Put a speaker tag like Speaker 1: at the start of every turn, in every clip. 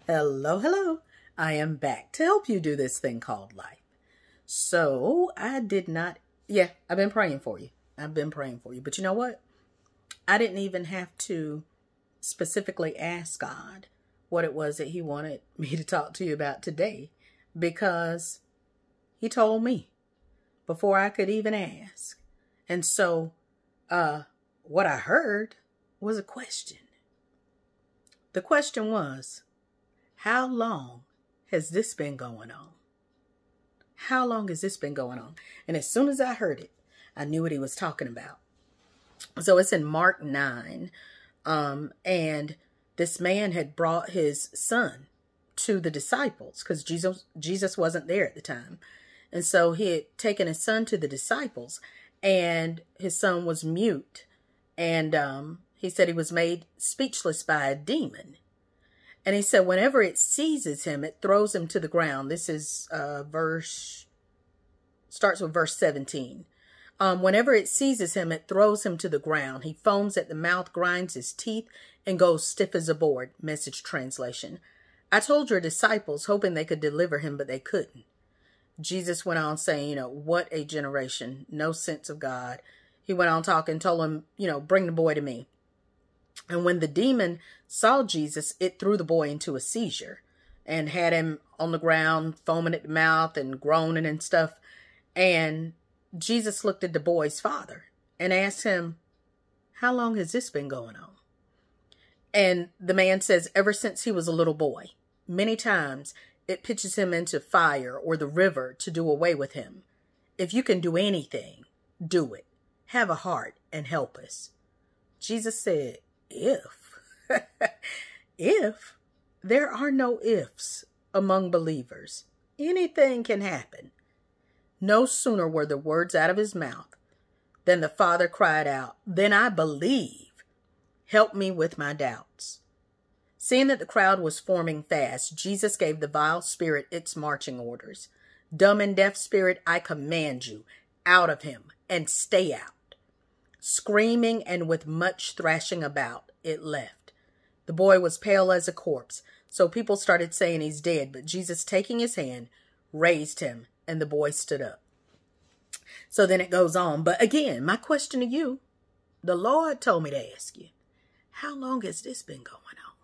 Speaker 1: Hello, hello. I am back to help you do this thing called life. So I did not, I've been praying for you. I've been praying for you. But you know what? I didn't even have to specifically ask God what it was that he wanted me to talk to you about today because he told me before I could even ask. And so, what I heard was a question. The question was, how long has this been going on? How long has this been going on? And as soon as I heard it, I knew what he was talking about. So it's in Mark 9. And this man had brought his son to the disciples because Jesus wasn't there at the time. And so he had taken his son to the disciples, and his son was mute. And he said he was made speechless by a demon. And he said, whenever it seizes him, it throws him to the ground. This is starts with verse 17. Whenever it seizes him, it throws him to the ground. He foams at the mouth, grinds his teeth, and goes stiff as a board. Message translation. I told your disciples, hoping they could deliver him, but they couldn't. Jesus went on saying, what a generation. No sense of God. He went on talking, told him, bring the boy to me. And when the demon saw Jesus, it threw the boy into a seizure and had him on the ground, foaming at the mouth and groaning and stuff. And Jesus looked at the boy's father and asked him, how long has this been going on? And the man says, ever since he was a little boy. Many times it pitches him into fire or the river to do away with him. If you can do anything, do it. Have a heart and help us. Jesus said, if there are no ifs among believers, anything can happen. No sooner were the words out of his mouth than the father cried out, then I believe. Help me with my doubts. Seeing that the crowd was forming fast, Jesus gave the vile spirit its marching orders. Dumb and deaf spirit, I command you, out of him, and stay out. Screaming and with much thrashing about, it left. The boy was pale as a corpse, so people started saying he's dead, but Jesus, taking his hand, raised him, and the boy stood up. So then it goes on. But again, my question to you, the Lord told me to ask you, how long has this been going on?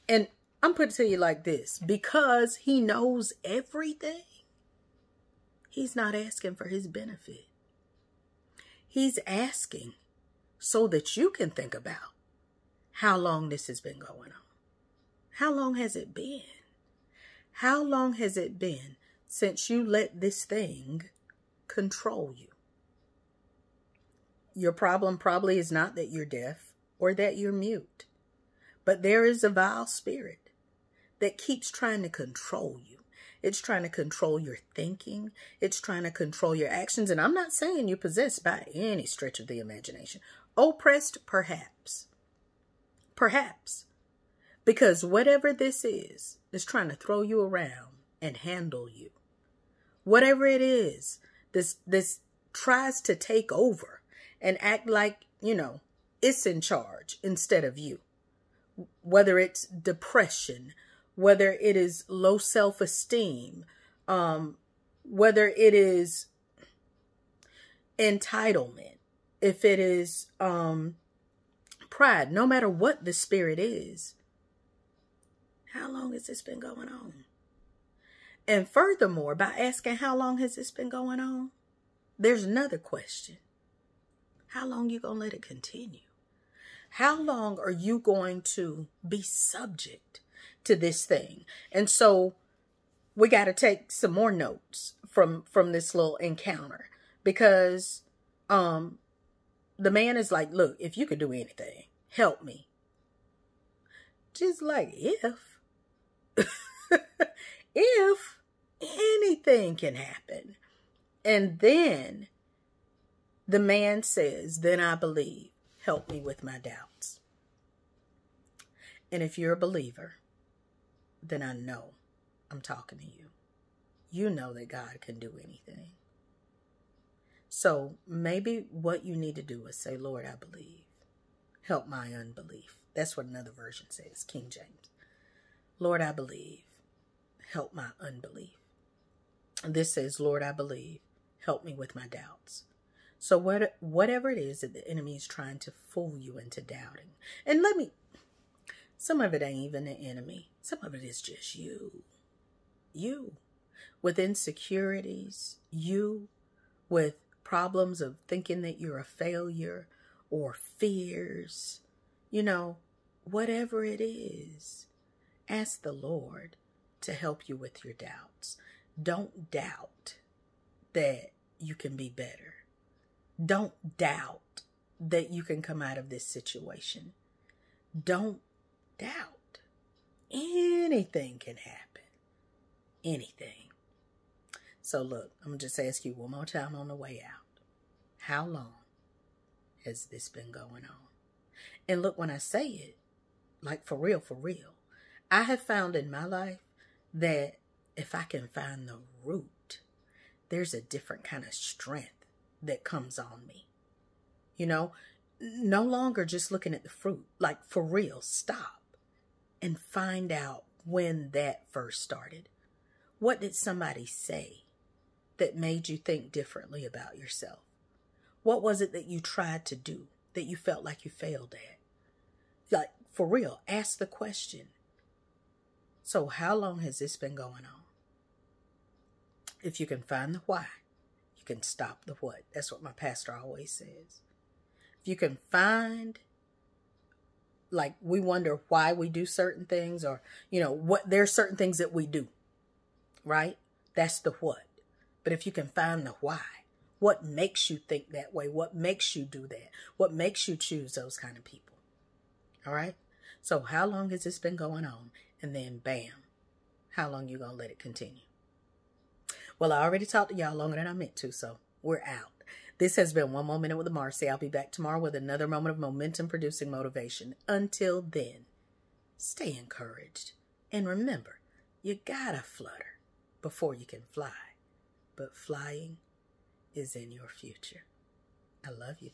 Speaker 1: And I'm putting it to you like this, because he knows everything, he's not asking for his benefit. He's asking so that you can think about how long this has been going on. How long has it been? How long has it been since you let this thing control you? Your problem probably is not that you're deaf or that you're mute, but there is a vile spirit that keeps trying to control you. It's trying to control your thinking. It's trying to control your actions. And I'm not saying you're possessed by any stretch of the imagination. Oppressed, perhaps. Perhaps. Because whatever this is trying to throw you around and handle you. Whatever it is, this tries to take over and act like, it's in charge instead of you. Whether it's depression, whether it is low self-esteem, whether it is entitlement, if it is pride, no matter what the spirit is, how long has this been going on? And furthermore, by asking how long has this been going on, there's another question. How long you going to let it continue? How long are you going to be subject to this thing? And so we got to take some more notes from this little encounter, because the man is like, look, if you could do anything, help me. Just like if anything can happen. And then the man says, then I believe. Help me with my doubts. And if you're a believer, then I know I'm talking to you. You know that God can do anything. So maybe what you need to do is say, Lord, I believe. Help my unbelief. That's what another version says, King James. Lord, I believe. Help my unbelief. This says, Lord, I believe. Help me with my doubts. So whatever it is that the enemy is trying to fool you into doubting. And some of it ain't even the enemy. Some of it is just you. You. With insecurities. You. With problems of thinking that you're a failure or fears. Whatever it is. Ask the Lord to help you with your doubts. Don't doubt that you can be better. Don't doubt that you can come out of this situation. Don't doubt. Anything can happen. Anything. So look, I'm going to just ask you one more time on the way out. How long has this been going on? And look, when I say it, like for real, I have found in my life that if I can find the root, there's a different kind of strength that comes on me. No longer just looking at the fruit, like for real, stop and find out when that first started. What did somebody say that made you think differently about yourself? What was it that you tried to do that you felt like you failed at? Like, for real, ask the question. So how long has this been going on? If you can find the why, you can stop the what. That's what my pastor always says. If you can find, like, we wonder why we do certain things, or, there's certain things that we do, right? That's the what. But if you can find the why, what makes you think that way? What makes you do that? What makes you choose those kind of people? All right? So how long has this been going on? And then bam, how long you gonna let it continue? Well, I already talked to y'all longer than I meant to, so we're out. This has been One More Minute with Marcy. I'll be back tomorrow with another moment of momentum-producing motivation. Until then, stay encouraged. And remember, you gotta flutter before you can fly. But flying is in your future. I love you.